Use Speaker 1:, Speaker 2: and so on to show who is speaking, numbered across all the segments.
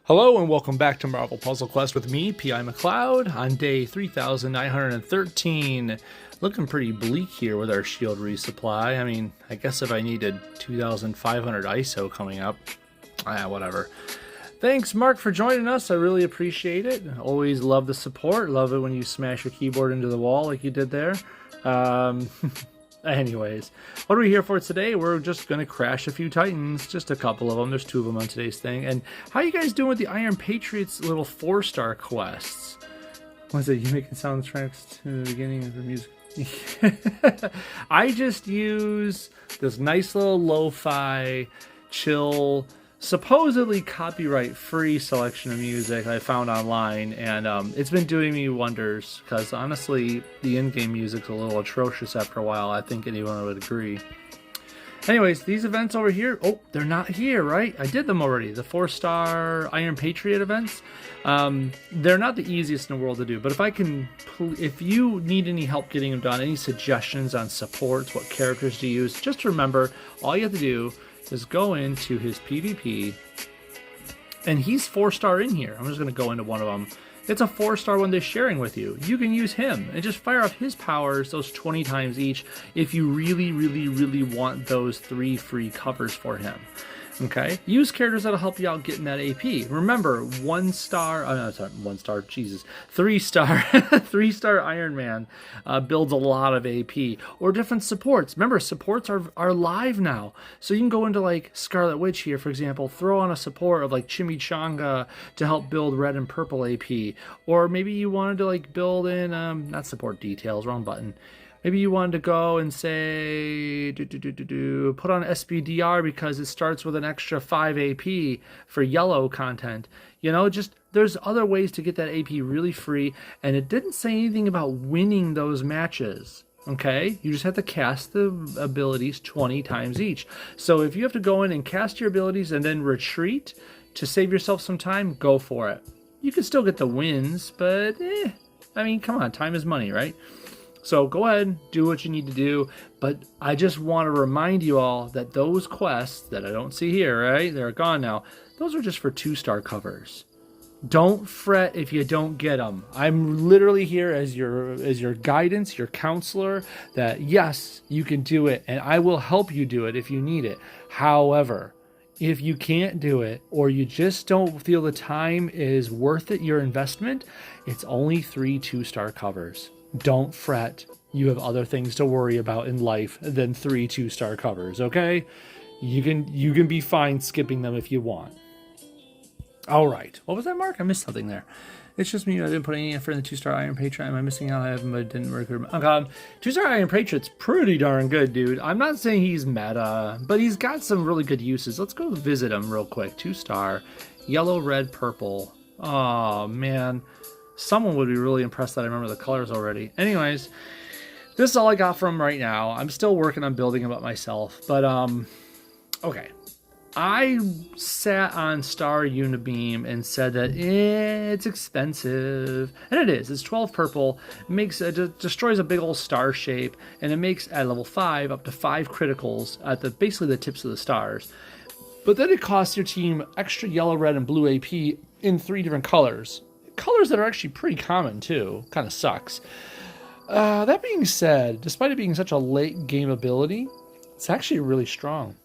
Speaker 1: Hello and welcome back to Marvel Puzzle Quest with me, P.I. McLeod, on day 3913. Looking pretty bleak here with our shield resupply. I mean, I guess if I needed 2500 ISO coming up, whatever. Thanks, Mark, for joining us. I really appreciate it. Always love the support. Love it when you smash your keyboard into the wall like you did there. Anyways, what are we here for today? We're just going to crash a few Titans, just a couple of them. There's 2 of them on today's thing. And how you guys doing with the Iron Patriots little 4-star quests? What is it? You making soundtracks to the beginning of the music? I just use this nice little lo-fi, chill, supposedly copyright-free selection of music I found online, and it's been doing me wonders, because honestly, the in-game music's a little atrocious after a while. I think anyone would agree. Anyways, these events over here, oh, they're not here, right? I did them already, the 4-star Iron Patriot events. They're not the easiest in the world to do, but if you need any help getting them done, any suggestions on supports, what characters to use, just remember, all you have to do is go into his PvP, and he's 4-star in here. I'm just going to go into one of them. It's a 4-star one they're sharing with you. You can use him and just fire off his powers, those 20 times each, if you really, really, really want those 3 free covers for him. Okay, use characters that'll help you out getting that AP. Remember, 1-star, no, sorry, 1-star, Jesus, 3-star, 3-star Iron Man builds a lot of AP, or different supports. Remember, supports are live now, so you can go into like Scarlet Witch here, for example, throw on a support of like Chimichanga to help build red and purple AP, or maybe you wanted to like build in, not support details, wrong button. Maybe you wanted to go and say, put on SBDR because it starts with an extra 5 AP for yellow content. You know, just there's other ways to get that AP really free, and it didn't say anything about winning those matches. Okay, you just have to cast the abilities 20 times each. So if you have to go in and cast your abilities and then retreat to save yourself some time, go for it. You can still get the wins, but I mean, come on, time is money, right? So go ahead, do what you need to do, but I just want to remind you all that those quests that I don't see here, right, they're gone now, those are just for 2-star covers. Don't fret if you don't get them. I'm literally here as your guidance, your counselor, that yes, you can do it, and I will help you do it if you need it. However, if you can't do it, or you just don't feel the time is worth it, your investment, it's only 3 2-star covers. Don't fret. You have other things to worry about in life than 3 2-star covers, okay? You can be fine skipping them if you want. All right. What was that, Mark? I missed something there. It's just me. I didn't put any effort in the 2-star Iron Patriot. Am I missing out? I haven't, but it didn't record. 2-star Iron Patriot's pretty darn good, dude. I'm not saying he's meta, but he's got some really good uses. Let's go visit him real quick. 2-star, yellow, red, purple. Oh, man. Someone would be really impressed that I remember the colors already. Anyways, this is all I got from him right now. I'm still working on building him up myself. But, okay. I sat on Star Unibeam and said that it's expensive. And it is. It's 12 purple. It destroys a big old star shape. And it makes, at level 5, up to 5 criticals at basically the tips of the stars. But then it costs your team extra yellow, red, and blue AP in 3 different colors. Colors that are actually pretty common too. Kind of sucks. That being said, despite it being such a late game ability, it's actually really strong.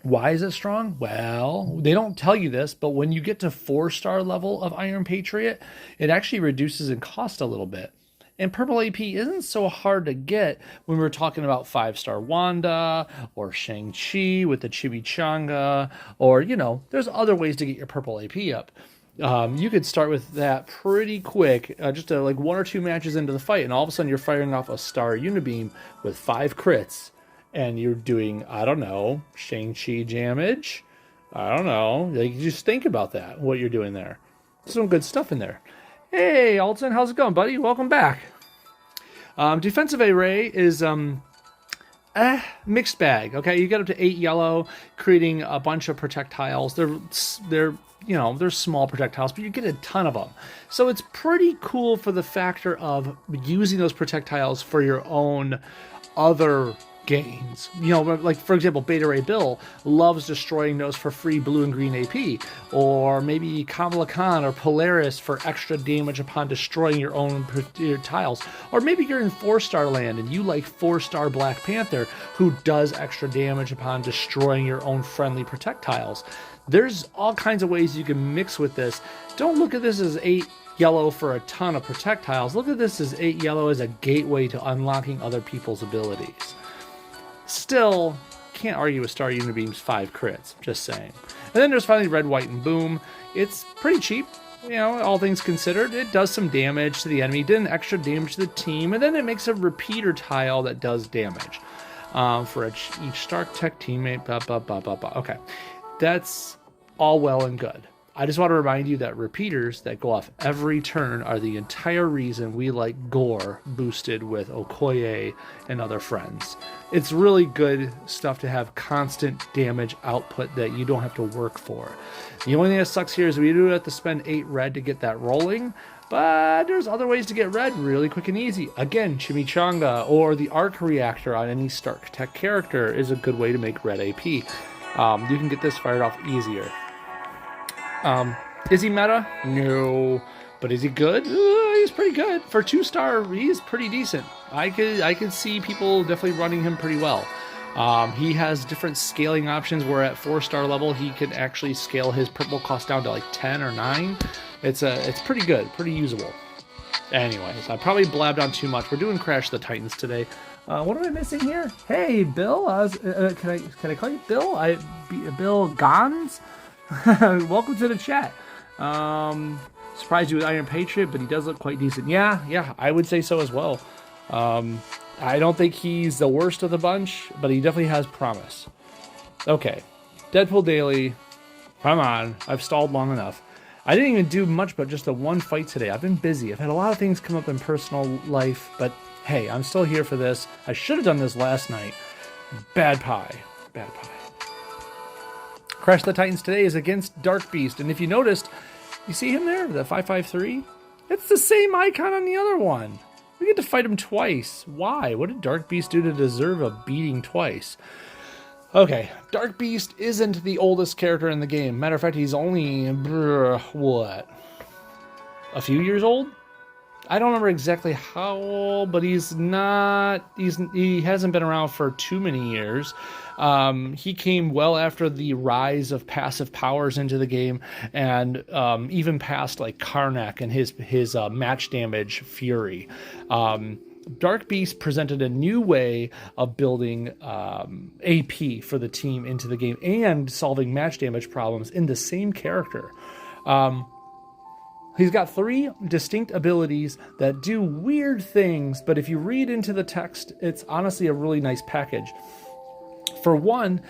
Speaker 1: Why is it strong? Well, they don't tell you this, but when you get to 4-star level of Iron Patriot, it actually reduces in cost a little bit. And purple AP isn't so hard to get when we're talking about 5-star Wanda or Shang-Chi with the Chimichanga, or, you know, there's other ways to get your purple AP up. You could start with that pretty quick, just like 1 or 2 matches into the fight, and all of a sudden you're firing off a Star Unibeam with 5 crits, and you're doing, I don't know, Shang-Chi damage. I don't know. Like, just think about that, what you're doing there. Some good stuff in there. Hey, Alton, how's it going, buddy? Welcome back. Defensive array is mixed bag. Okay, you get up to 8 yellow, creating a bunch of projectiles. They're you know, they're small projectiles, but you get a ton of them. So it's pretty cool for the factor of using those projectiles for your own other gains. You know, like for example, Beta Ray Bill loves destroying those for free blue and green AP, or maybe Kamala Khan or Polaris for extra damage upon destroying your own tiles, or maybe you're in 4-star land and you like 4-star Black Panther who does extra damage upon destroying your own friendly protect tiles. There's all kinds of ways you can mix with this. Don't look at this as 8 yellow for a ton of protect tiles. Look at this as 8 yellow as a gateway to unlocking other people's abilities. Still, can't argue with Star Unibeam's 5 crits, just saying. And then there's finally Red, White, and Boom. It's pretty cheap, you know, all things considered. It does some damage to the enemy, did an extra damage to the team, and then it makes a repeater tile that does damage for each Stark Tech teammate, blah, blah, blah, blah, blah. Okay, that's all well and good. I just want to remind you that repeaters that go off every turn are the entire reason we like Gore boosted with Okoye and other friends. It's really good stuff to have constant damage output that you don't have to work for. The only thing that sucks here is we do have to spend 8 red to get that rolling, but there's other ways to get red really quick and easy. Again, Chimichanga or the Arc Reactor on any Stark Tech character is a good way to make red AP. You can get this fired off easier. Is he meta? No. But is he good? He's pretty good. For 2-star, he's pretty decent. I could see people definitely running him pretty well. He has different scaling options where at 4-star level he can actually scale his purple cost down to like 10 or 9. It's pretty good, pretty usable. Anyways, I probably blabbed on too much. We're doing Crash the Titans today. What am I missing here? Hey, Bill. Can I call you Bill? Bill Gons? Welcome to the chat. Surprised you with Iron Patriot, but he does look quite decent. Yeah, I would say so as well. I don't think he's the worst of the bunch, but he definitely has promise. Okay, Deadpool Daily. Come on, I've stalled long enough. I didn't even do much but just the one fight today. I've been busy. I've had a lot of things come up in personal life, but hey, I'm still here for this. I should have done this last night. Bad pie. Crash the Titans today is against Dark Beast, and if you noticed, you see him there, the 553? It's the same icon on the other one. We get to fight him twice. Why? What did Dark Beast do to deserve a beating twice? Okay, Dark Beast isn't the oldest character in the game. Matter of fact, he's only, what? A few years old? I don't remember exactly how old, but he hasn't been around for too many years. He came well after the rise of passive powers into the game, and even past like Karnak and his match damage Fury. Dark Beast presented a new way of building AP for the team into the game and solving match damage problems in the same character. He's got 3 distinct abilities that do weird things, but if you read into the text, it's honestly a really nice package. For one,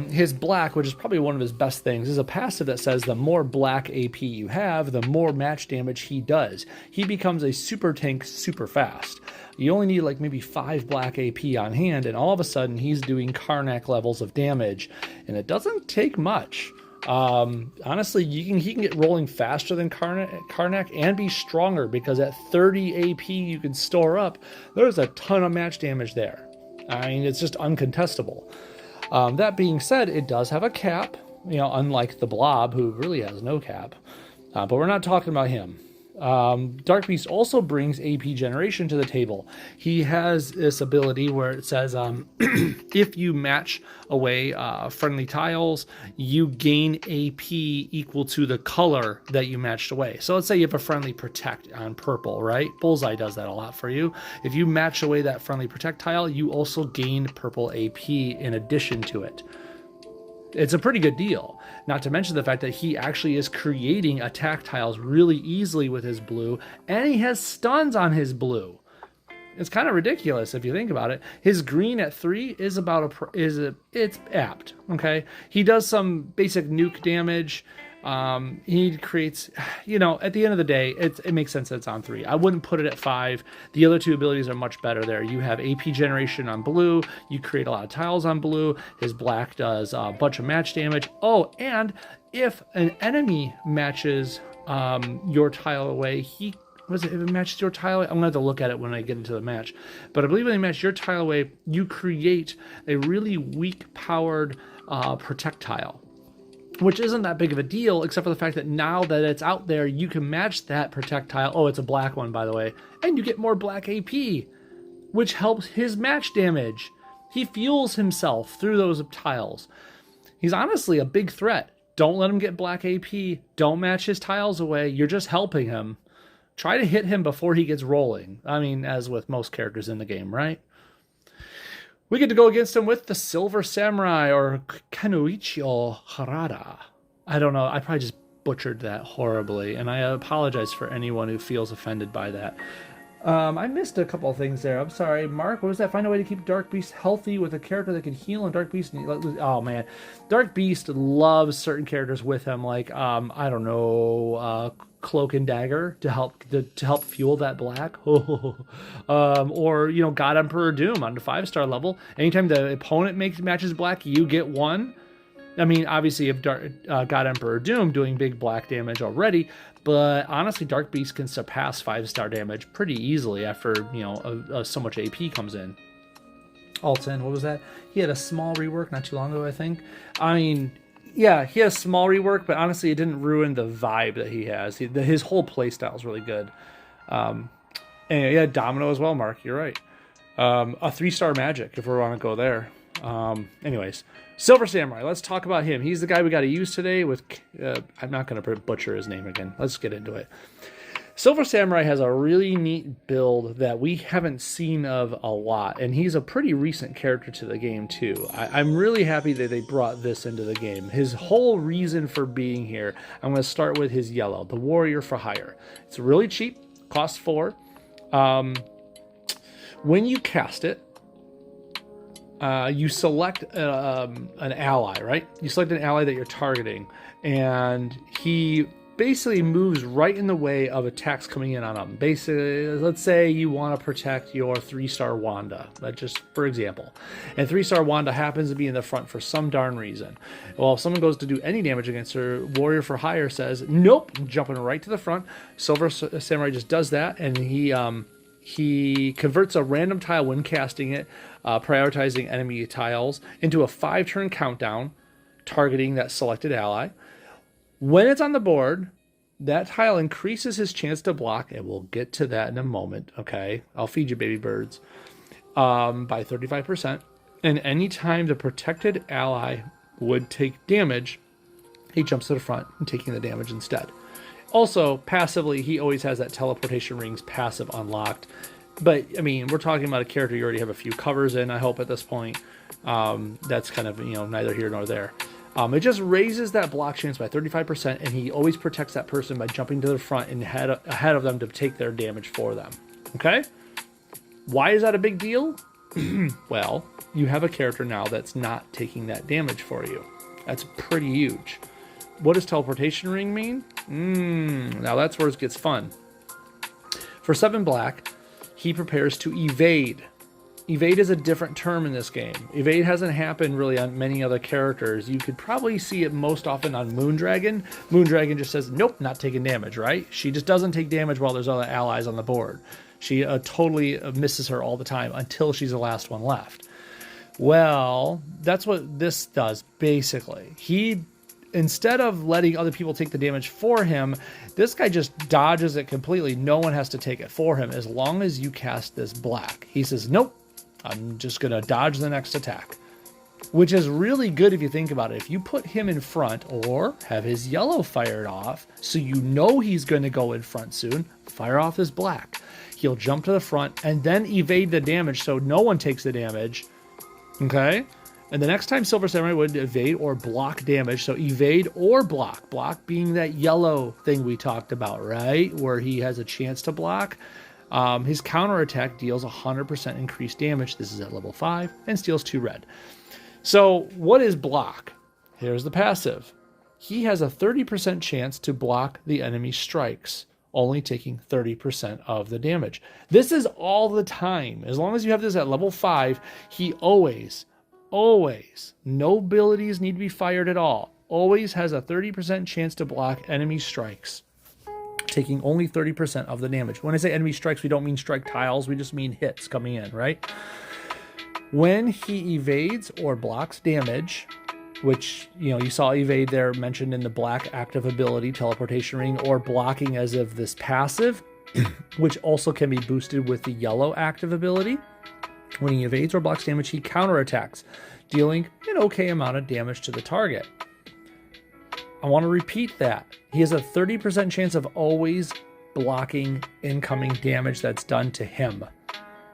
Speaker 1: his black, which is probably one of his best things, is a passive that says the more black AP you have, the more match damage he does. He becomes a super tank super fast. You only need like maybe 5 black AP on hand, and all of a sudden he's doing Karnak levels of damage, and it doesn't take much. Honestly, he can get rolling faster than Karnak and be stronger, because at 30 AP you can store up. There's a ton of match damage there. I mean, it's just uncontestable. That being said, it does have a cap, unlike the Blob, who really has no cap. But we're not talking about him. Dark Beast also brings AP generation to the table. He has this ability where it says if you match away friendly tiles, you gain AP equal to the color that you matched away. So let's say you have a friendly protect on purple, right? Bullseye does that a lot for you. If you match away that friendly protect tile, you also gain purple AP in addition to it. It's a pretty good deal, not to mention the fact that he actually is creating attack tiles really easily with his blue, and he has stuns on his blue. It's kind of ridiculous if you think about it. His green at 3 is it's apt, okay? He does some basic nuke damage. He creates, at the end of the day, it makes sense that it's on 3. I wouldn't put it at 5. The other 2 abilities are much better there. You have AP generation on blue. You create a lot of tiles on blue. His black does a bunch of match damage. Oh, and if an enemy matches your tile away, he Was it? If it matches your tile away, I'm going to have to look at it when I get into the match. But I believe when they match your tile away, you create a really weak powered protect tile, which isn't that big of a deal, except for the fact that now that it's out there, you can match that protect tile. Oh, it's a black one, by the way. And you get more black AP, which helps his match damage. He fuels himself through those tiles. He's honestly a big threat. Don't let him get black AP. Don't match his tiles away. You're just helping him. Try to hit him before he gets rolling. I mean, as with most characters in the game, right? We get to go against him with the Silver Samurai, or Kanuichio Harada. I don't know. I probably just butchered that horribly, and I apologize for anyone who feels offended by that. I missed a couple of things there. I'm sorry. Mark, what was that? Find a way to keep Dark Beast healthy with a character that can heal and Dark Beast. Oh, man. Dark Beast loves certain characters with him, like, I don't know, Cloak and Dagger to help fuel that black. Or, you know, God Emperor Doom on the 5-star level. Anytime the opponent matches black, you get 1. I mean, obviously, if God Emperor Doom doing big black damage already, but honestly, Dark Beast can surpass 5-star damage pretty easily after, you know, so much AP comes in. Alton, what was that? He had a small rework not too long ago, I think. I mean, yeah, he has small rework, but honestly, it didn't ruin the vibe that he has. His whole playstyle is really good. And yeah, Domino as well, Mark. You're right. A 3-star magic, if we want to go there. Anyways, Silver Samurai, let's talk about him. He's the guy we got to use today with, I'm not going to butcher his name again. Let's get into it. Silver Samurai has a really neat build that we haven't seen of a lot, and he's a pretty recent character to the game too. I'm really happy that they brought this into the game. His whole reason for being here, I'm going to start with his yellow, the Warrior for Hire. It's really cheap, costs 4. When you cast it, you select an ally, right? You select an ally that you're targeting, and he basically moves right in the way of attacks coming in on him. Basically, let's say you want to protect your 3-star Wanda, just for example. And 3-star Wanda happens to be in the front for some darn reason. Well, if someone goes to do any damage against her, Warrior for Hire says, nope, jumping right to the front. Silver Samurai just does that, and he converts a random tile when casting it, prioritizing enemy tiles, into a 5-turn countdown, targeting that selected ally. When it's on the board, that tile increases his chance to block, and we'll get to that in a moment, okay? I'll feed you, baby birds. By 35%. And anytime the protected ally would take damage, he jumps to the front and taking the damage instead. Also, passively, he always has that teleportation rings passive unlocked. But, I mean, we're talking about a character you already have a few covers in, I hope, at this point. That's kind of, you know, neither here nor there. It just raises that block chance by 35%, and he always protects that person by jumping to the front and ahead of them to take their damage for them. Okay? Why is that a big deal? Well, you have a character now that's not taking that damage for you. That's pretty huge. What does teleportation ring mean? Now that's where it gets fun. For 7 black, he prepares to evade. Evade is a different term in this game. Evade hasn't happened really on many other characters. You could probably see it most often on Moondragon. Moondragon just says, nope, not taking damage, right? She just doesn't take damage while there's other allies on the board. She totally misses her all the time until she's the last one left. Well, that's what this does, basically. Instead of letting other people take the damage for him, this guy just dodges it completely. No one has to take it for him as long as you cast this black. He says, nope, I'm just going to dodge the next attack, which is really good if you think about it. If you put him in front or have his yellow fired off, so you know he's going to go in front soon, fire off his black. He'll jump to the front and then evade the damage so no one takes the damage. Okay? And the next time Silver Samurai would evade or block damage, so evade or block. Block being that yellow thing we talked about, right? Where he has a chance to block. His counterattack deals 100% increased damage. This is at level 5 and steals 2 red. So what is block? Here's the passive. He has a 30% chance to block the enemy strikes, only taking 30% of the damage. This is all the time. As long as you have this at level 5, he always, no abilities need to be fired at all, always has a 30% chance to block enemy strikes, taking only 30% of the damage. When I say enemy strikes, we don't mean strike tiles. We just mean hits coming in, right? When he evades or blocks damage, which, you saw evade there mentioned in the black active ability, teleportation ring, or blocking as of this passive, which also can be boosted with the yellow active ability. When he evades or blocks damage, he counterattacks, dealing an okay amount of damage to the target. I want to repeat that. He has a 30% chance of always blocking incoming damage that's done to him.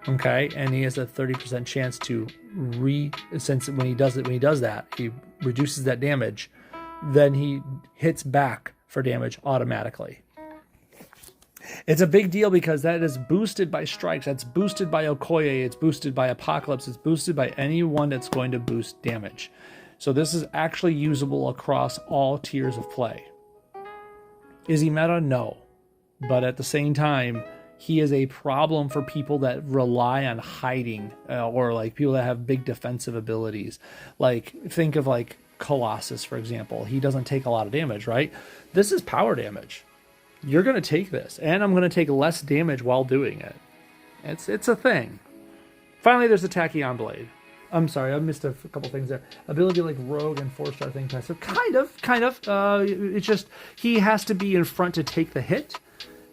Speaker 1: Okay, and he has a 30% chance to since when he does that, he reduces that damage, then he hits back for damage automatically. It's a big deal because that is boosted by strikes, that's boosted by Okoye, it's boosted by Apocalypse, it's boosted by anyone that's going to boost damage. So this is actually usable across all tiers of play. Is he meta? No. But at the same time, he is a problem for people that rely on hiding, or like people that have big defensive abilities. Like, think of like Colossus, for example. He doesn't take a lot of damage, right? This is power damage. You're going to take this, and I'm going to take less damage while doing it. It's a thing. Finally, there's the Tachyon Blade. I'm sorry, I missed a couple things there. Ability like Rogue and 4-star thing passive. Kind of. It's just he has to be in front to take the hit.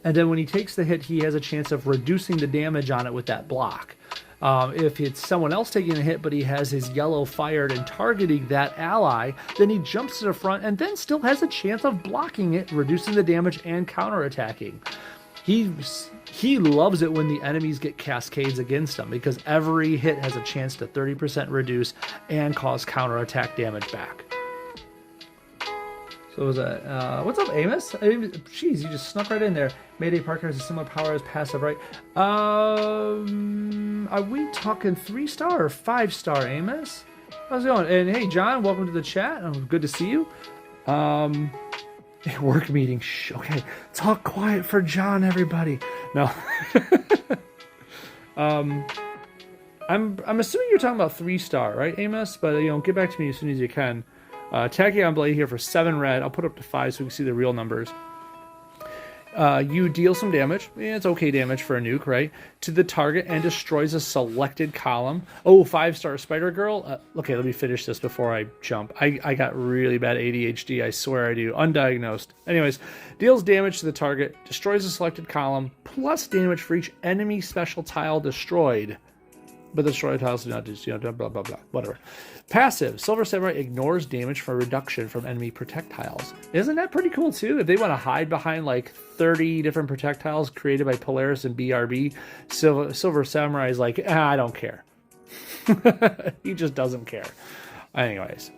Speaker 1: And then when he takes the hit, he has a chance of reducing the damage on it with that block. If it's someone else taking a hit, but he has his yellow fired and targeting that ally, then he jumps to the front and then still has a chance of blocking it, reducing the damage and counterattacking. He loves it when the enemies get cascades against him because every hit has a chance to 30% reduce and cause counterattack damage back. So was that, what's up, Amos? Jeez, you just snuck right in there. Mayday Parker has a similar power as passive, right? Are we talking 3-star or 5-star, Amos? How's it going? And hey, John, welcome to the chat. Good to see you. Work meeting. Shh, okay, talk quiet for John, everybody. No. I'm assuming you're talking about 3-star, right, Amos? But get back to me as soon as you can. Tachyon Blade here for 7 red. I'll put up to 5 so we can see the real numbers. You deal some damage. It's okay damage for a nuke, right? To the target and destroys a selected column. Oh, 5-star Spider Girl. Okay, let me finish this before I jump. I got really bad ADHD. I swear I do. Undiagnosed. Anyways, deals damage to the target, destroys a selected column, plus damage for each enemy special tile destroyed. But the destroyed tiles do not do, blah, blah, blah, whatever. Passive. Silver Samurai ignores damage for reduction from enemy projectiles. Isn't that pretty cool, too? If they want to hide behind, like, 30 different projectiles created by Polaris and BRB, Silver Samurai is like, I don't care. He just doesn't care. Anyways.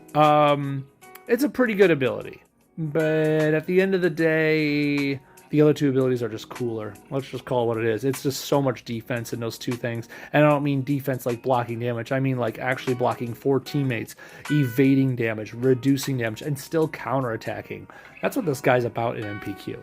Speaker 1: It's a pretty good ability. But at the end of the day, the other two abilities are just cooler. Let's just call it what it is. It's just so much defense in those two things. And I don't mean defense like blocking damage. I mean like actually blocking for teammates, evading damage, reducing damage, and still counterattacking. That's what this guy's about in MPQ.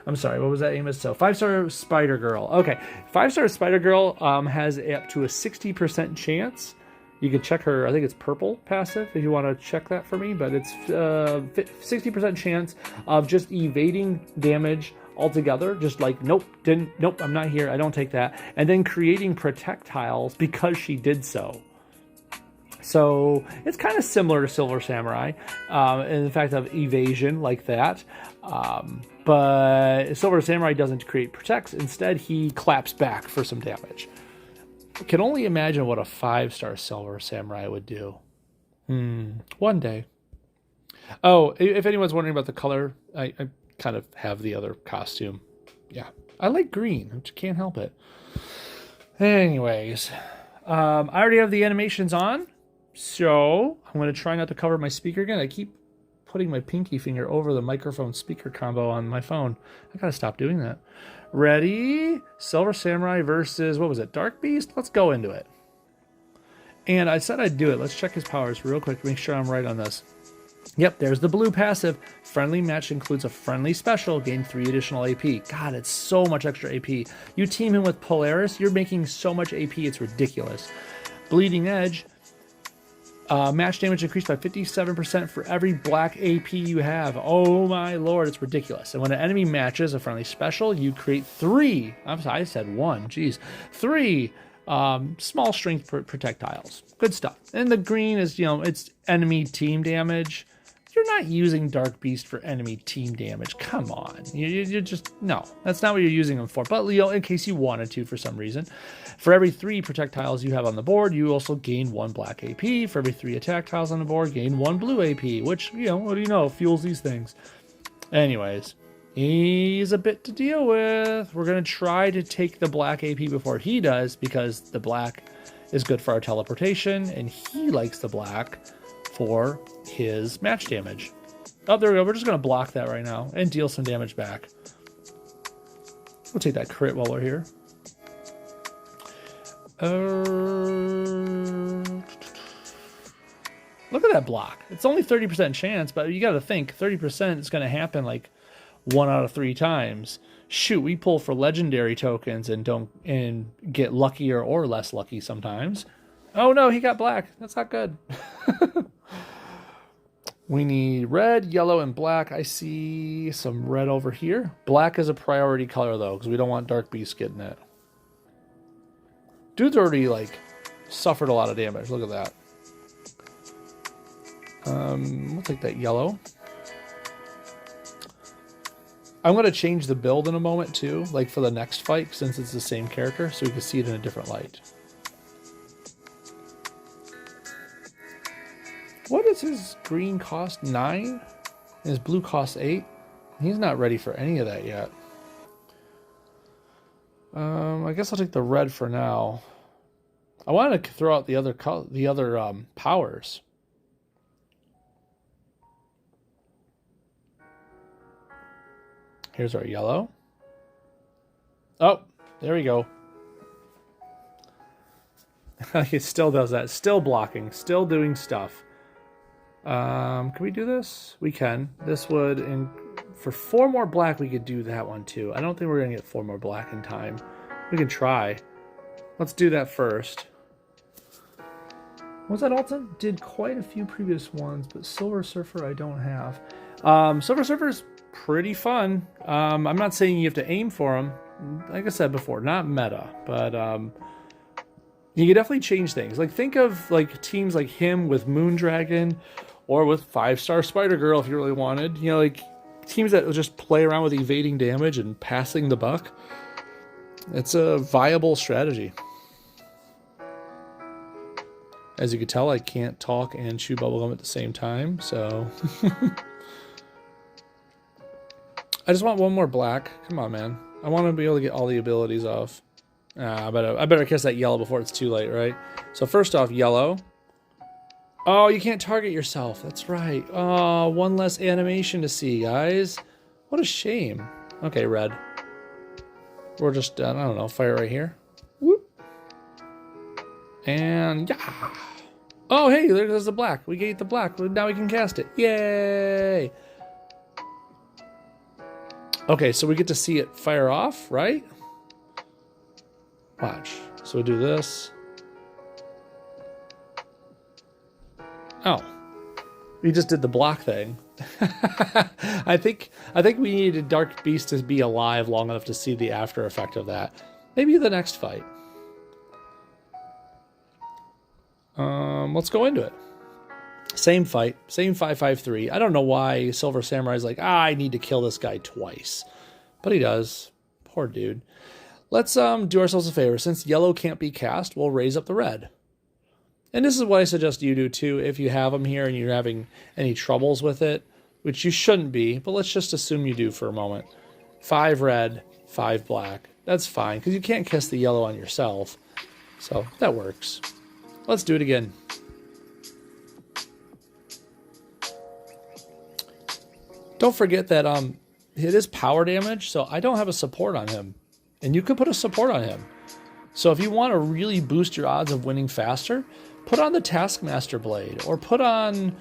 Speaker 1: I'm sorry, what was that, Amos? So 5-star Spider Girl. Okay, 5-star Spider Girl has up to a 60% chance. You can check her, I think it's purple passive, if you want to check that for me, but it's 60% chance of just evading damage altogether, just like, nope, I'm not here, I don't take that, and then creating projectiles because she did so. So it's kind of similar to Silver Samurai in the fact of evasion like that, but Silver Samurai doesn't create protects, instead he claps back for some damage. Can only imagine what a 5-star Silver Samurai would do. One day. Oh, if anyone's wondering about the color, I kind of have the other costume. Yeah, I like green. I just can't help it. Anyways, I already have the animations on, so I'm going to try not to cover my speaker again. I keep putting my pinky finger over the microphone speaker combo on my phone. I got to stop doing that. Ready? Silver Samurai versus, what was it, Dark Beast? Let's go into it. And I said I'd do it. Let's check his powers real quick to make sure I'm right on this. Yep, there's the blue passive. Friendly match includes a friendly special. Gain 3 additional AP. God, it's so much extra AP. You team him with Polaris, you're making so much AP, it's ridiculous. Bleeding Edge. Match damage increased by 57% for every black AP you have. Oh my lord, it's ridiculous. And when an enemy matches a friendly special, you create 3. I said 1. Geez, 3 small strength projectiles. Good stuff. And the green is, it's enemy team damage. You're not using Dark Beast for enemy team damage. Come on. You're just, no, that's not what you're using them for. But, in case you wanted to for some reason, for every 3 projectiles you have on the board, you also gain 1 black AP. For every 3 attack tiles on the board, gain 1 blue AP, which, what do you know, fuels these things. Anyways, he's a bit to deal with. We're going to try to take the black AP before he does, because the black is good for our teleportation, and he likes the black for his match damage. Oh, there we go. We're just going to block that right now and deal some damage back. We'll take that crit while we're here. Look at that block. It's only 30% chance, but you got to think 30% is going to happen like 1 out of 3 times. Shoot, we pull for legendary tokens and get luckier or less lucky sometimes. Oh no, he got black. That's not good. We need red, yellow, and black. I see some red over here. Black is a priority color, though, because we don't want Dark Beast getting it. Dude's already, suffered a lot of damage. Look at that. We'll take that yellow. I'm going to change the build in a moment, too, for the next fight, since it's the same character, so we can see it in a different light. What is his green cost? 9? And his blue cost 8? He's not ready for any of that yet. I guess I'll take the red for now. I wanted to throw out the other powers. Here's our yellow. Oh, there we go. It still does that. Still blocking. Still doing stuff. Can we do this? We can. This would, for 4 more black, we could do that one too. I don't think we're going to get 4 more black in time. We can try. Let's do that first. Was that Alton? Did quite a few previous ones, but Silver Surfer I don't have. Silver Surfer's pretty fun. I'm not saying you have to aim for him. Like I said before, not meta, but you can definitely change things. Think of teams like him with Moondragon, or with 5-star Spider-Girl if you really wanted. Teams that will just play around with evading damage and passing the buck. It's a viable strategy. As you can tell, I can't talk and chew bubblegum at the same time, so... I just want 1 more black. Come on, man. I want to be able to get all the abilities off. I better kiss that yellow before it's too late, right? So first off, yellow. Oh, you can't target yourself. That's right. Oh, 1 less animation to see, guys. What a shame. Okay, red. We're just, I don't know, fire right here. Whoop. And, yeah. Oh, hey, there's the black. We get the black. Now we can cast it. Yay! Okay, so we get to see it fire off, right? Watch. So we do this. Oh. We just did the block thing. I think we needed Dark Beast to be alive long enough to see the after effect of that. Maybe the next fight. Let's go into it. Same fight, same 553. I don't know why Silver Samurai's like, I need to kill this guy twice. But he does. Poor dude. Let's do ourselves a favor. Since yellow can't be cast, we'll raise up the red. And this is what I suggest you do too if you have them here and you're having any troubles with it, which you shouldn't be, but let's just assume you do for a moment. 5 red, 5 black. That's fine, because you can't cast the yellow on yourself. So that works. Let's do it again. Don't forget that it is power damage, so I don't have a support on him. And you could put a support on him. So if you want to really boost your odds of winning faster, put on the Taskmaster Blade, or put on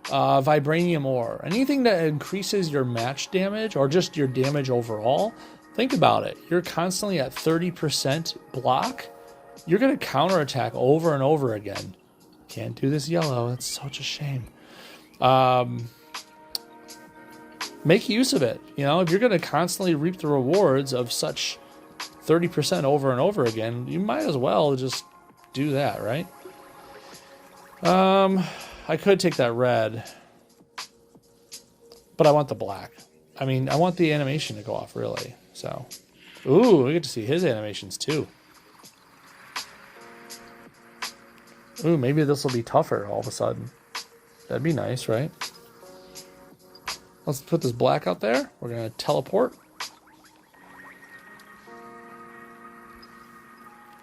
Speaker 1: Vibranium Ore. Anything that increases your match damage, or just your damage overall. Think about it. You're constantly at 30% block. You're going to counterattack over and over again. Can't do this yellow. It's such a shame. Make use of it. You know, if you're going to constantly reap the rewards of such 30% over and over again, you might as well just do that, right? I could take that red, but I want the black. I mean, I want the animation to go off, really. So, ooh, we get to see his animations, too. Ooh, maybe this will be tougher all of a sudden. That'd be nice, right? Let's put this black out there. We're going to teleport.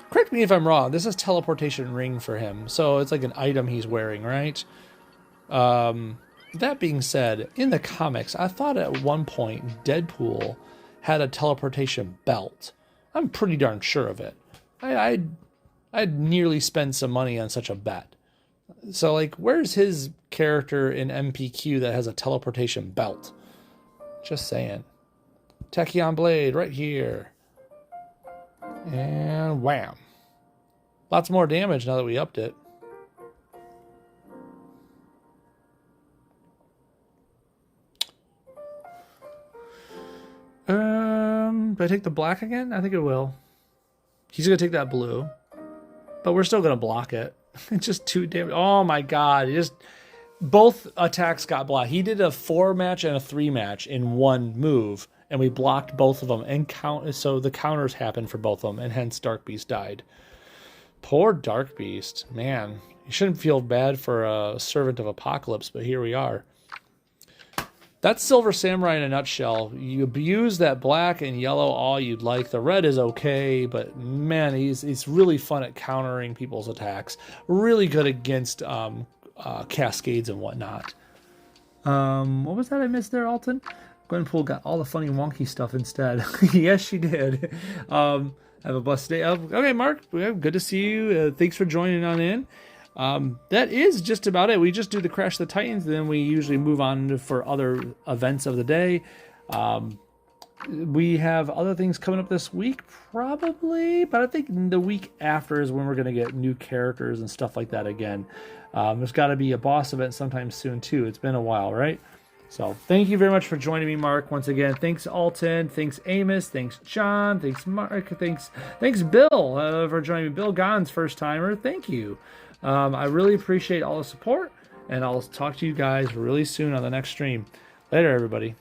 Speaker 1: Correct me if I'm wrong. This is teleportation ring for him. So it's like an item he's wearing, right? That being said, in the comics, I thought at one point Deadpool had a teleportation belt. I'm pretty darn sure of it. I'd nearly spend some money on such a bet. So, like, where's his character in MPQ that has a teleportation belt? Just saying. Tachyon Blade right here. And wham. Lots more damage now that we upped it. Do I take the black again? I think it will. He's going to take that blue. But we're still going to block it. It's just too damn... Oh my god. Both attacks got blocked. He did a 4-match and a 3-match in one move. And we blocked both of them. And so the counters happened for both of them. And hence Dark Beast died. Poor Dark Beast. Man. You shouldn't feel bad for a servant of Apocalypse. But here we are. That's Silver Samurai in a nutshell. You abuse that black and yellow all you'd like. The red is okay, but man, he's really fun at countering people's attacks. Really good against cascades and whatnot. What was that I missed there, Alton? Gwenpool got all the funny wonky stuff instead. Yes, she did. Have a blessed day. Okay, Mark, good to see you. Thanks for joining on in. That is just about it. We just do the Crash the Titans, and then we usually move on for other events of the day. We have other things coming up this week, probably, but I think the week after is when we're going to get new characters and stuff like that again. There's got to be a boss event sometime soon, too. It's been a while, right? So thank you very much for joining me, Mark. Once again, thanks Alton, thanks Amos, thanks John, thanks Mark, thanks Bill for joining me. Bill Gahn's first timer. Thank you. I really appreciate all the support, and I'll talk to you guys really soon on the next stream. Later, everybody.